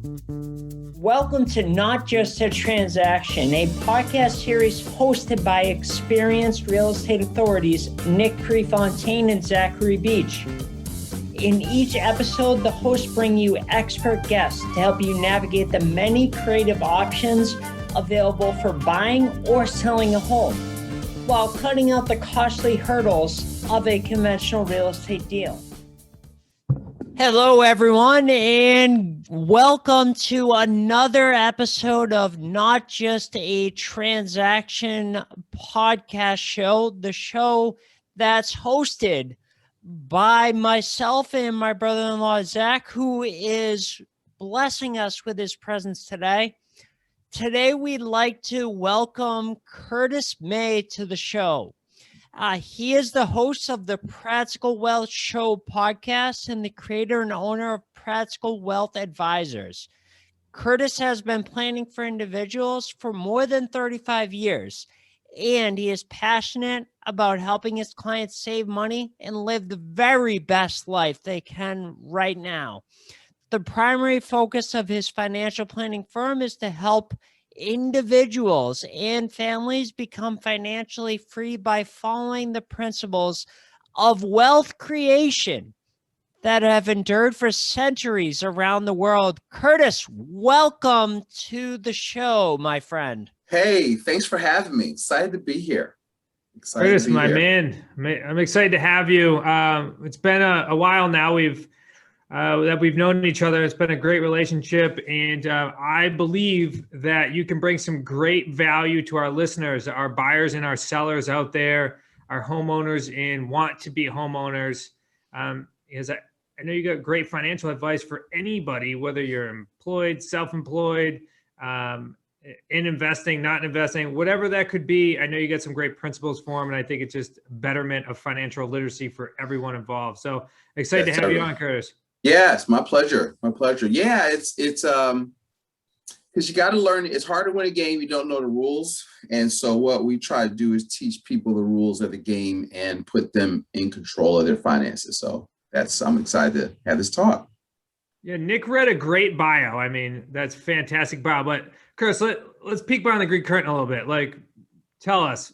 Welcome to Not Just a Transaction, a podcast series hosted by experienced real estate authorities Nick Prefontaine and Zachary Beach. In each episode, the hosts bring you expert guests to help you navigate the many creative options available for buying or selling a home, while cutting out the costly hurdles of a conventional real estate deal. Hello, everyone, and welcome to another episode of Not Just a Transaction podcast show, the show that's hosted by myself and my brother-in-law, Zach, who is blessing us with his presence today. Today, we'd like to welcome Curtis May to the show. He is the host of the Practical Wealth Show podcast and the creator and owner of Practical Wealth Advisors. Curtis has been planning for individuals for more than 35 years, and he is passionate about helping his clients save money and live the very best life they can right now. The primary focus of his financial planning firm is to help individuals and families become financially free by following the principles of wealth creation that have endured for centuries around the world. Curtis, welcome to the show, my friend. Hey, thanks for having me. Excited to be here. Curtis, my man, I'm excited to have you. It's been a while now. That we've known each other. It's been a great relationship, and I believe that you can bring some great value to our listeners, our buyers and our sellers out there, our homeowners and want to be homeowners. Because I know you got great financial advice for anybody, whether you're employed, self-employed, in investing, not investing, whatever that could be. I know you got some great principles for them, and I think it's just betterment of financial literacy for everyone involved. So excited to have you on, Curtis. Yes, my pleasure. My pleasure. Yeah, it's because you got to learn. It's hard to win a game you don't know the rules. And so what we try to do is teach people the rules of the game and put them in control of their finances. So I'm excited to have this talk. Yeah, Nick read a great bio. I mean, that's fantastic bio. But Curtis, let's peek behind the Greek curtain a little bit. Like, tell us,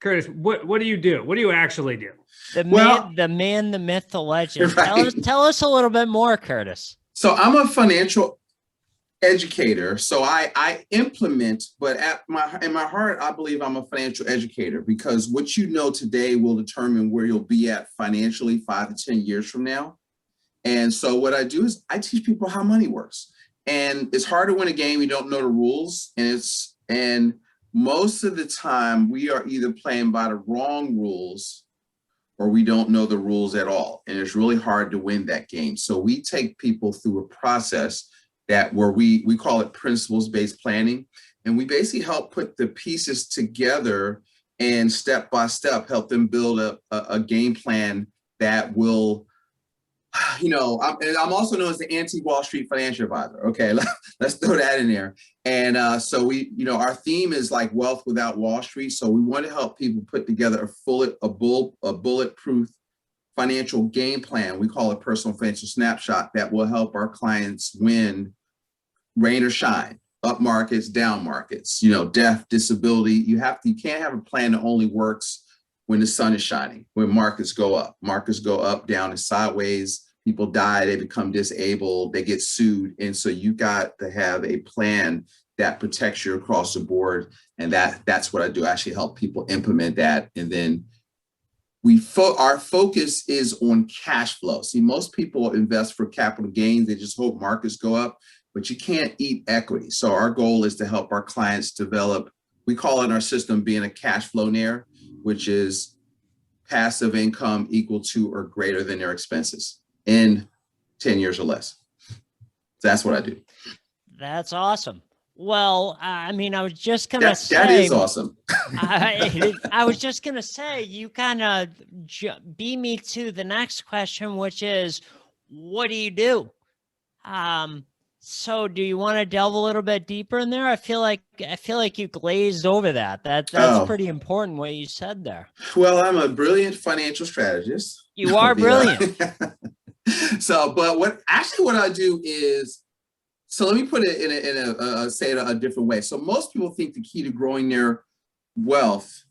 Curtis, what do you do? What do you actually do? The man, the myth, the legend. Right. Tell us a little bit more, Curtis. So I'm a financial educator. So I implement, but in my heart, I believe I'm a financial educator, because what you know today will determine where you'll be at financially 5 to 10 years from now. And so what I do is I teach people how money works. And it's hard to win a game you don't know the rules. And most of the time we are either playing by the wrong rules or we don't know the rules at all. And it's really hard to win that game. So we take people through a process where we call it principles-based planning. And we basically help put the pieces together and step by step help them build a game plan that will, I'm also known as the anti-Wall Street financial advisor. Okay, let's throw that in there. And so our theme is like wealth without Wall Street. So we want to help people put together a bulletproof financial game plan. We call it personal financial snapshot that will help our clients win rain or shine, up markets, down markets, death, disability. You can't have a plan that only works when the sun is shining, when markets go up, down, and sideways. People die, they become disabled, they get sued. And so you got to have a plan that protects you across the board. And that's what I do. I actually help people implement that. And then our focus is on cash flow. See, most people invest for capital gains. They just hope markets go up, but you can't eat equity. So our goal is to help our clients develop, we call it our system being a cash flownaire, which is passive income equal to or greater than their expenses in 10 years or less. So that's what I do. That's awesome. Well, I was just going to say. That is awesome. I was just going to say, you kind of beat me to the next question, which is, what do you do? So do you want to delve a little bit deeper in there? I feel like you glazed over that. That's pretty important what you said there. Well, I'm a brilliant financial strategist. You are brilliant. So, but what I do is, So let me put it say it a different way. So most people think the key to growing their wealth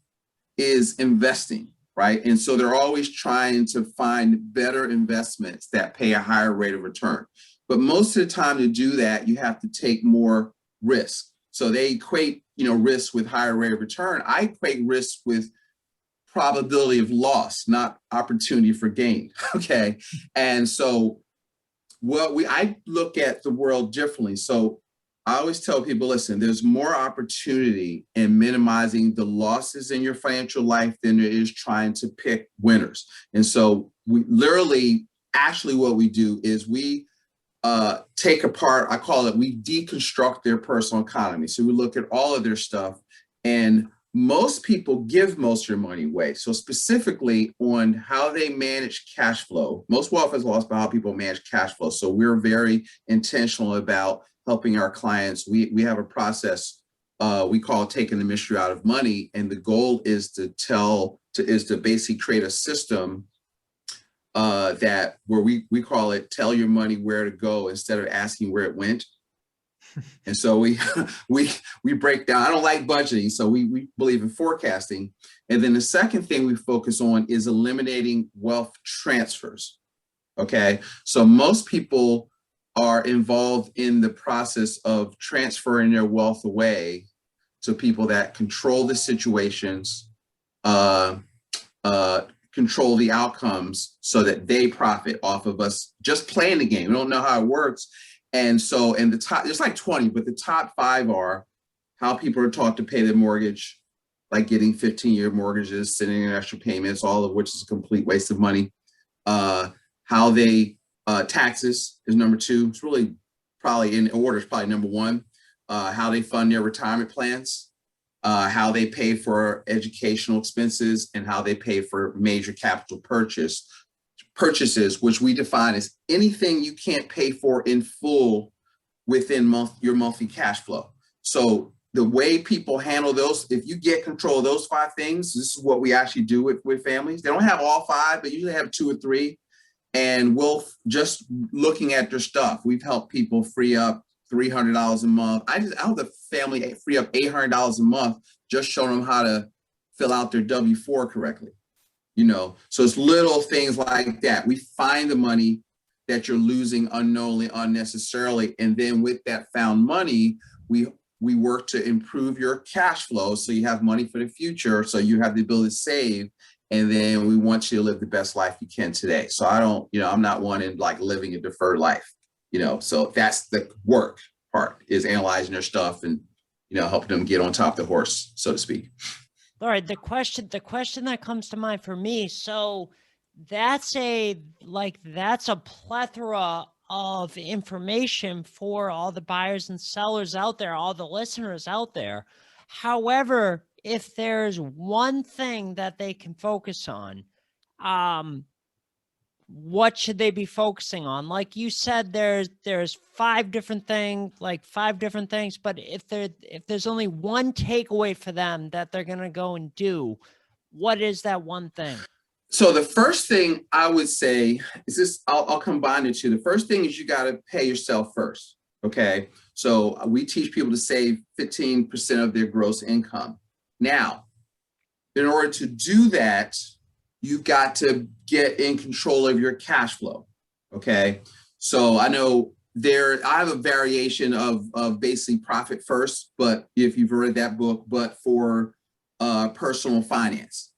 is investing, right? And so they're always trying to find better investments that pay a higher rate of return. But most of the time to do that, you have to take more risk. So they equate, risk with higher rate of return. I equate risk with probability of loss, not opportunity for gain. Okay. And so I look at the world differently. So I always tell people, listen, there's more opportunity in minimizing the losses in your financial life than there is trying to pick winners. And so we literally, actually what we do is we take apart, I call it, we deconstruct their personal economy. So we look at all of their stuff, and most people give most of their money away. So specifically on how they manage cash flow, most wealth is lost by how people manage cash flow. So we're very intentional about helping our clients. We have a process we call taking the mystery out of money. And the goal is to basically create a system that where we call it tell your money where to go instead of asking where it went. And so we break down. I don't like budgeting, so we believe in forecasting. And then the second thing we focus on is eliminating wealth transfers. Okay, so most people are involved in the process of transferring their wealth away to people that control the situations, control the outcomes, so that they profit off of us just playing the game. We don't know how it works. And so, and the top, there's like 20, but the top 5 are how people are taught to pay their mortgage, like getting 15-year mortgages, sending in extra payments, all of which is a complete waste of money. How they, taxes is number 2. It's really probably in order, it's probably number 1. How they fund their retirement plans, how they pay for educational expenses, and how they pay for major capital purchases, which we define as anything you can't pay for in full within your monthly cash flow. So the way people handle those, if you get control of those 5 things, this is what we actually do with families. They don't have all 5, but usually have 2 or 3. And we'll just looking at their stuff, we've helped people free up $300 a month. I helped the family free up $800 a month, just showing them how to fill out their W-4 correctly. So it's little things like that. We find the money that you're losing unknowingly, unnecessarily. And then with that found money, we work to improve your cash flow so you have money for the future, so you have the ability to save. And then we want you to live the best life you can today. So I don't, I'm not one in like living a deferred life, so that's the work part, is analyzing their stuff and, helping them get on top of the horse, so to speak. All right. The question that comes to mind for me. So that's a plethora of information for all the buyers and sellers out there, all the listeners out there. However, if there's one thing that they can focus on, what should they be focusing on? Like you said, there's 5 different things, but if there's only one takeaway for them that they're going to go and do, what is that one thing? So the first thing I would say is this, I'll combine the 2. The first thing is you got to pay yourself first. Okay. So we teach people to save 15% of their gross income. Now, in order to do that, you've got to get in control of your cash flow. Okay. So I know I have a variation of basically profit first, but if you've read that book, but for personal finance,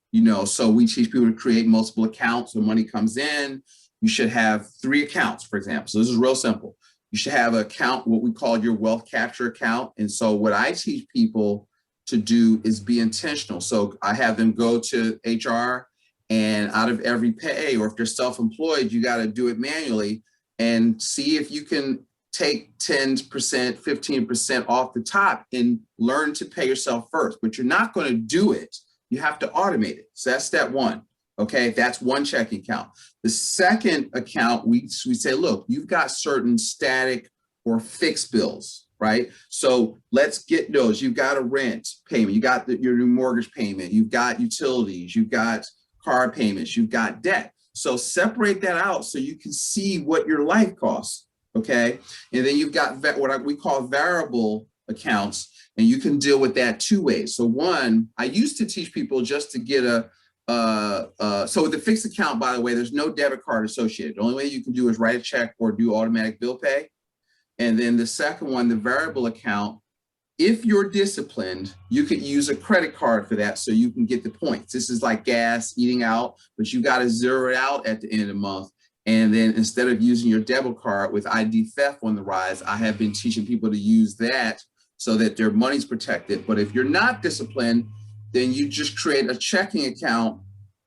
so we teach people to create multiple accounts. When money comes in, you should have 3 accounts, for example. So this is real simple. You should have an account, what we call your wealth capture account. And so what I teach people to do is be intentional. So I have them go to HR, and out of every pay, or if you're self-employed, you got to do it manually and see if you can take 10%, 15% off the top and learn to pay yourself first. But you're not going to do it. You have to automate it. So that's step 1. Okay, that's one checking account. The second account, we say, look, you've got certain static or fixed bills, right? So let's get those. You've got a rent payment. You got your new mortgage payment. You've got utilities. You've got car payments. You've got debt. So separate that out so you can see what your life costs. Okay. And then you've got what we call variable accounts, and you can deal with that two ways. So one, I used to teach people just to get so with the fixed account, by the way, there's no debit card associated. The only way you can do is write a check or do automatic bill pay. And then the second one, the variable account, if you're disciplined, you could use a credit card for that so you can get the points. This is like gas, eating out, but you got to zero it out at the end of the month. And then instead of using your debit card with ID theft on the rise, I have been teaching people to use that so that their money's protected. But if you're not disciplined, then you just create a checking account.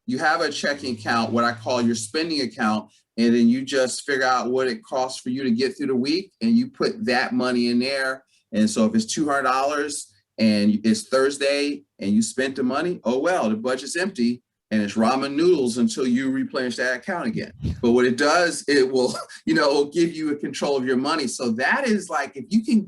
You have a checking account, what I call your spending account, and then you just figure out what it costs for you to get through the week, and you put that money in there. And so if it's $200 and it's Thursday and you spent the money, oh well, the budget's empty and it's ramen noodles until you replenish that account again. But what it does, it will, it'll give you a control of your money. So that is like, if you can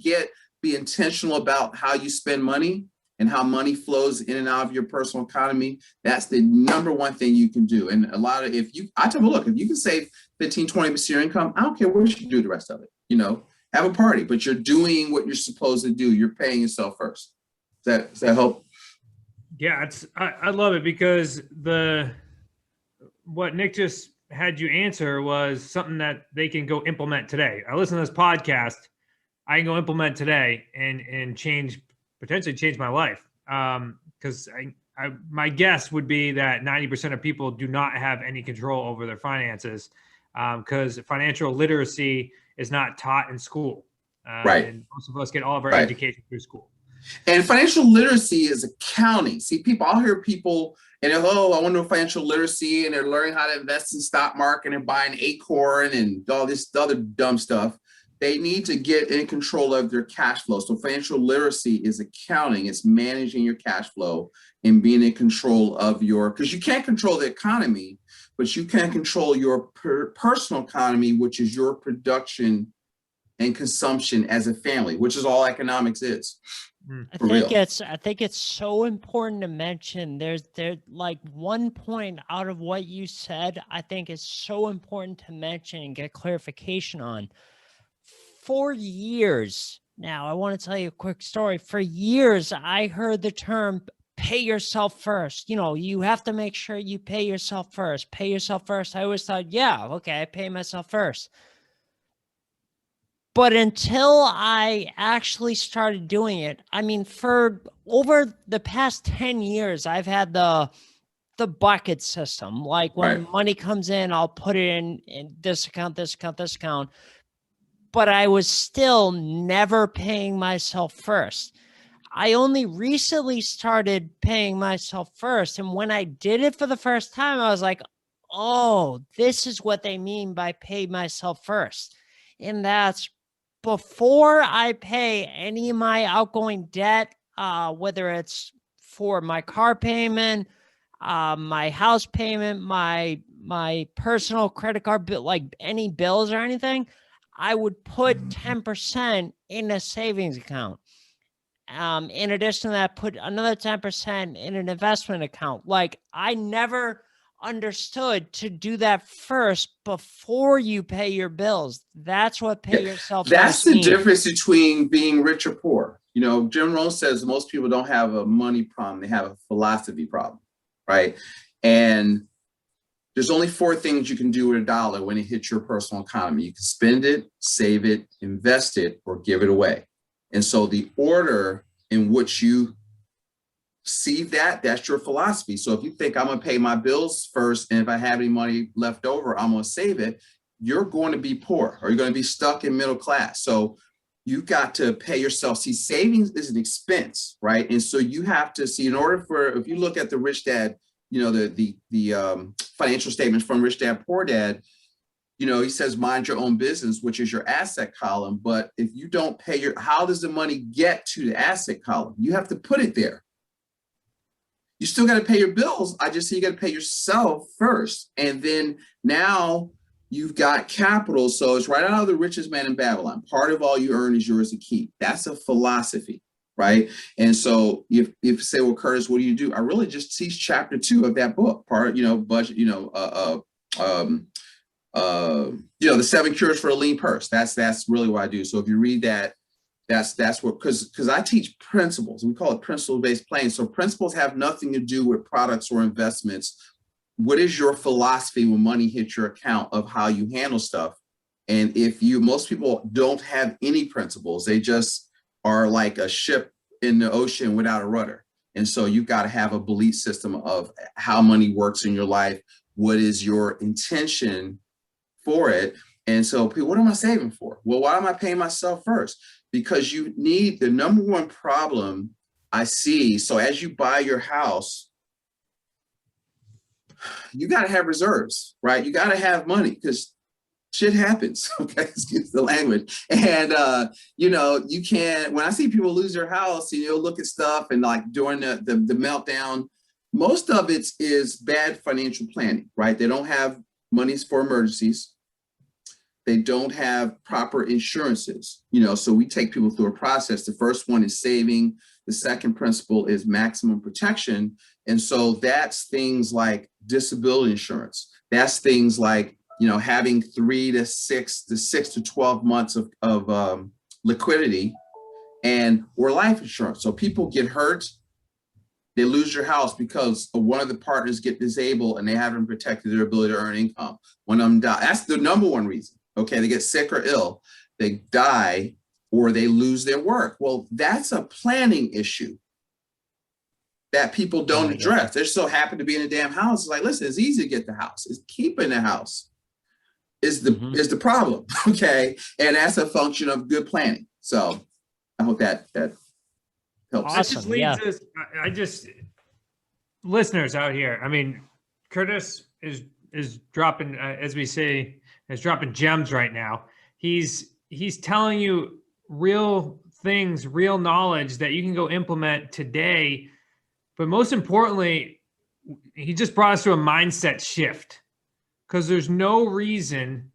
be intentional about how you spend money and how money flows in and out of your personal economy, that's the number one thing you can do. And I tell them, look, if you can save 15, 20% of your income, I don't care what you do the rest of it, have a party, but you're doing what you're supposed to do. You're paying yourself first. Does that help? Yeah, I love it, because what Nick just had you answer was something that they can go implement today. I listen to this podcast, I can go implement today and potentially change my life. Because my guess would be that 90% of people do not have any control over their finances, because financial literacy is not taught in school. Right. And most of us get all of our education through school. And financial literacy is accounting. See, I'll hear people and they're, I want to know financial literacy, and they're learning how to invest in stock market and buying Acorn and all this other dumb stuff. They need to get in control of their cash flow. So financial literacy is accounting. It's managing your cash flow and being in control of because you can't control the economy, but you can control your personal economy, which is your production and consumption as a family, which is all economics is. I think it's so important to mention there's like one point out of what you said, I think is so important to mention and get clarification on. For years now, I want to tell you a quick story. For years, I heard the term pay yourself first. You have to make sure you pay yourself first. Pay yourself first. I always thought, yeah, okay, I pay myself first. But until I actually started doing it, for over the past 10 years, I've had the bucket system. Like when money comes in, I'll put it in this account, this account, this account. But I was still never paying myself first. I only recently started paying myself first. And when I did it for the first time, I was like, oh, this is what they mean by pay myself first. And that's before I pay any of my outgoing debt, whether it's for my car payment, my house payment, my personal credit card bill, like any bills or anything, I would put 10% in a savings account. In addition to that, put another 10% in an investment account. Like, I never understood to do that first before you pay your bills. That's what pay yourself That's first the difference between being rich or poor. Jim Rohn says most people don't have a money problem, they have a philosophy problem, right? And there's only 4 things you can do with $1 when it hits your personal economy. You can spend it, save it, invest it, or give it away. And so the order in which you see that's your philosophy. So if you think I'm going to pay my bills first, and if I have any money left over, I'm going to save it, you're going to be poor, or you're going to be stuck in middle class. So you got to pay yourself. See, savings is an expense, right? And so you have to see, if you look at the Rich Dad, the financial statements from Rich Dad, Poor Dad, he says, mind your own business, which is your asset column. But if you don't pay how does the money get to the asset column? You have to put it there. You still got to pay your bills. I just say you got to pay yourself first. And then now you've got capital. So it's right out of The Richest Man in Babylon. Part of all you earn is yours to keep. That's a philosophy, right? And so if you say, well, Curtis, what do you do? I really just teach chapter 2 of that book. Budget, the 7 cures for a lean purse. That's really what I do. So if you read that, that's what, because I teach principles. We call it principle-based planning. So principles have nothing to do with products or investments. What is your philosophy when money hits your account of how you handle stuff? And most people don't have any principles. They just are like a ship in the ocean without a rudder. And so you've got to have a belief system of how money works in your life. What is your intention for it? And so people, what am I saving for? Well, why am I paying myself first? Because you need the number one problem I see. So as you buy your house, you got to have reserves, right? You got to have money because shit happens. Okay, excuse the language. And you can't. When I see people lose their house, and you'll look at stuff and like during the meltdown, most of it is bad financial planning, right? They don't have monies for emergencies. They don't have proper insurances, so we take people through a process. The first one is saving. The second principle is maximum protection. And so that's things like disability insurance. That's things like, having 3 to 6 to 12 months of liquidity or life insurance. So people get hurt, they lose your house because one of the partners get disabled and they haven't protected their ability to earn income. One of them die. That's the number one reason. Okay, they get sick or ill, they die, or they lose their work. Well, that's a planning issue that people don't address. They're so happy to be in a damn house. It's like, listen, it's easy to get the house. It's keeping the house is the problem. Okay, and that's a function of good planning. So I hope that helps. Awesome. Listeners out here. I mean, Curtis is dropping, as we say, is dropping gems right now. He's telling you real things, real knowledge that you can go implement today. But most importantly, he just brought us to a mindset shift, because there's no reason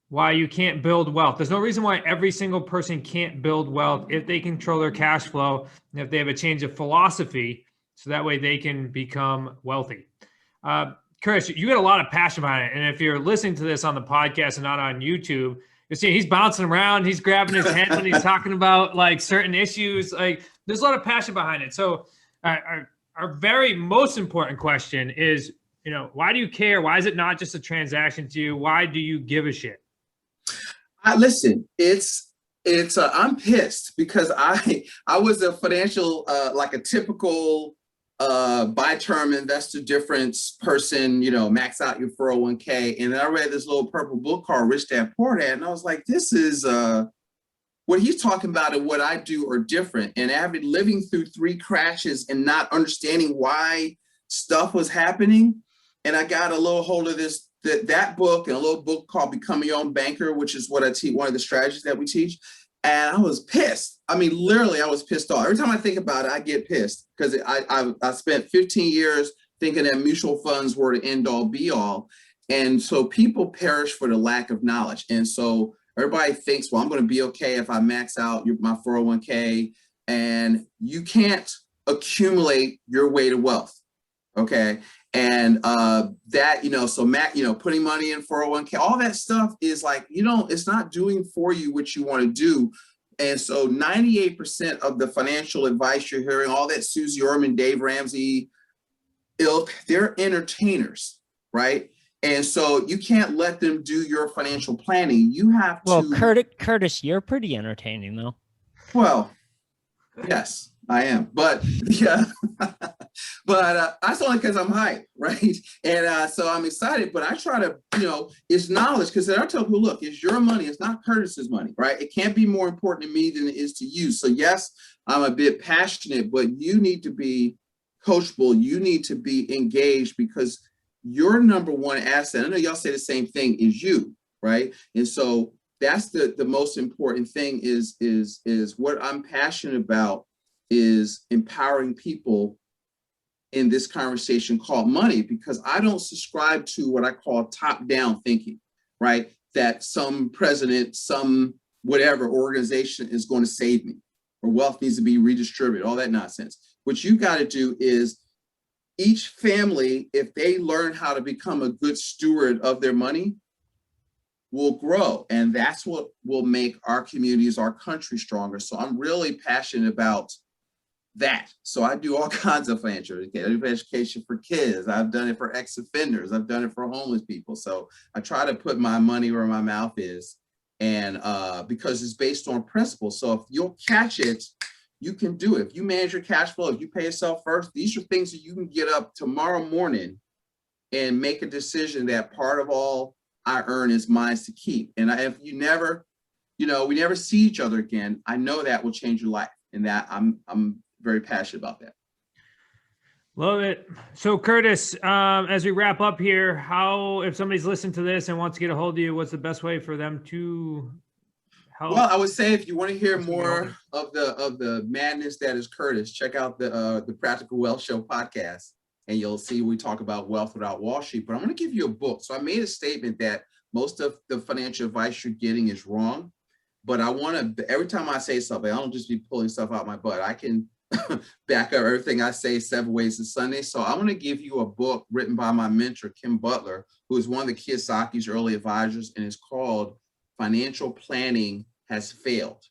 why you can't build wealth. There's no reason why every single person can't build wealth if they control their cash flow and if they have a change of philosophy, so that way they can become wealthy. Chris, you got a lot of passion behind it. And if you're listening to this on the podcast and not on YouTube, you see he's bouncing around, he's grabbing his head when he's talking about like certain issues. Like there's a lot of passion behind it. So our very most important question is, why do you care? Why is it not just a transaction to you? Why do you give a shit? Listen, I'm pissed because I was a financial, like a typical buy term investor difference person, max out your 401k. And then I read this little purple book called Rich Dad Poor Dad. And I was like, this is what he's talking about and what I do are different. And I've been living through 3 crashes and not understanding why stuff was happening. And I got a little hold of that book and a little book called Become Your Own Banker, which is what I teach, one of the strategies that we teach. And I was pissed. I mean, literally, I was pissed off. Every time I think about it, I get pissed because I spent 15 years thinking that mutual funds were the end all be all. And so people perish for the lack of knowledge. And so everybody thinks, well, I'm going to be okay if I max out my 401k. And you can't accumulate your way to wealth. Okay. And so putting money in 401k, all that stuff is like, it's not doing for you what you want to do. And so 98% of the financial advice you're hearing, all that Susie Orman, Dave Ramsey ilk, they're entertainers, right? And so you can't let them do your financial planning. You have to. Well, Curtis, you're pretty entertaining though. Well, yes, I am. But yeah. But that's only because I'm hyped, right? And so I'm excited, but I try to, it's knowledge, because I tell people, look, it's your money. It's not Curtis's money, right? It can't be more important to me than it is to you. So yes, I'm a bit passionate, but you need to be coachable. You need to be engaged, because your number one asset, I know y'all say the same thing, is you, right? And so that's the most important thing is what I'm passionate about is empowering people in this conversation called money, because I don't subscribe to what I call top-down thinking, right? That some president, some whatever organization is going to save me, or wealth needs to be redistributed, all that nonsense. What you got to do is each family, if they learn how to become a good steward of their money, will grow. And that's what will make our communities, our country stronger. So I'm really passionate about that. So I do all kinds of financial education for kids. I've done it for ex-offenders. I've done it for homeless people. So I try to put my money where my mouth is, and because it's based on principles. So if you'll catch it, you can do it. If you manage your cash flow, if you pay yourself first, these are things that you can get up tomorrow morning and make a decision that part of all I earn is mine to keep. And if you never, we never see each other again, I know that will change your life, and that I'm very passionate about that. Love it. So Curtis, as we wrap up here, if somebody's listened to this and wants to get a hold of you, what's the best way for them to help? Well, I would say if you want to hear more of the madness that is Curtis, check out the Practical Wealth Show podcast, and you'll see we talk about wealth without Wall Street. But I'm going to give you a book. So I made a statement that most of the financial advice you're getting is wrong, but I want to, every time I say something, I don't just be pulling stuff out my butt. I can back up everything I say 7 ways to Sunday. So I'm going to give you a book written by my mentor, Kim Butler, who is one of the Kiyosaki's early advisors, and it's called Financial Planning Has Failed.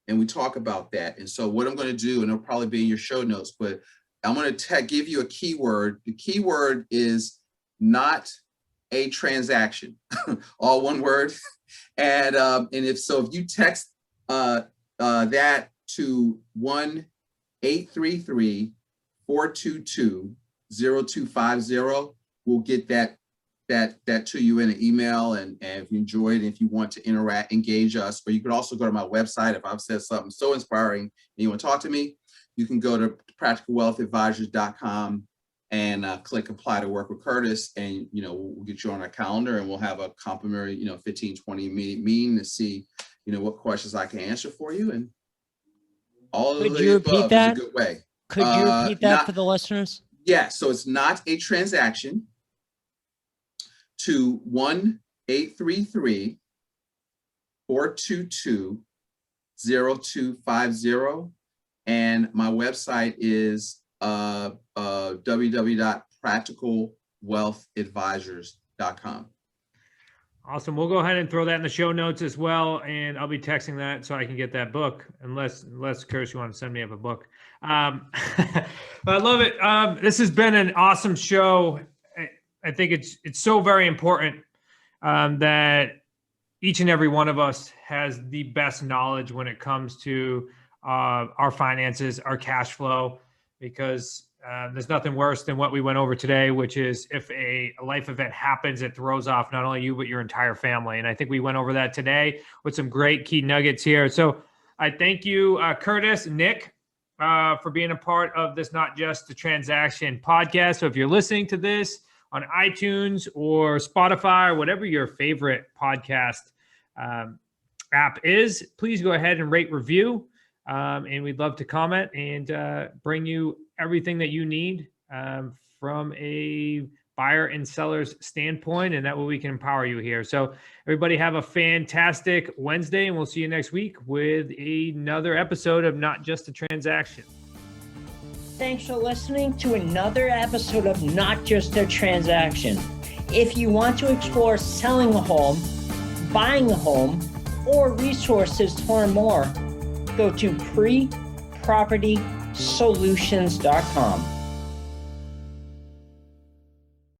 And we talk about that. And so what I'm going to do, and it'll probably be in your show notes, but I'm going to give you a keyword. The keyword is not a transaction, all one word. And if you text that to 1-833-422-0250, we'll get that to you in an email. And if you enjoy it, if you want to interact, engage us, or you could also go to my website. If I've said something so inspiring and you want to talk to me, you can go to practicalwealthadvisors.com and click apply to work with Curtis, and we'll get you on our calendar, and we'll have a complimentary 15-20 minute meeting to see what questions I can answer for you, and all of the above is a good way. Could you repeat that for the listeners? Yeah, so it's not a transaction. To 1-833-422-0250, and my website is www.practicalwealthadvisors.com. Awesome. We'll go ahead and throw that in the show notes as well, and I'll be texting that so I can get that book. Unless Curtis, you want to send me up a book. I love it. This has been an awesome show. I think it's so very important that each and every one of us has the best knowledge when it comes to our finances, our cash flow, because there's nothing worse than what we went over today, which is if a life event happens, it throws off not only you, but your entire family. And I think we went over that today with some great key nuggets here. So I thank you, Curtis, Nick, for being a part of this Not Just a Transaction podcast. So if you're listening to this on iTunes or Spotify or whatever your favorite podcast app is, please go ahead and rate, review. And we'd love to comment and bring you everything that you need from a buyer and seller's standpoint, and that way we can empower you here. So everybody have a fantastic Wednesday, and we'll see you next week with another episode of Not Just a Transaction. Thanks for listening to another episode of Not Just a Transaction. If you want to explore selling a home, buying a home, or resources to learn more, go to prepropertysolutions.com.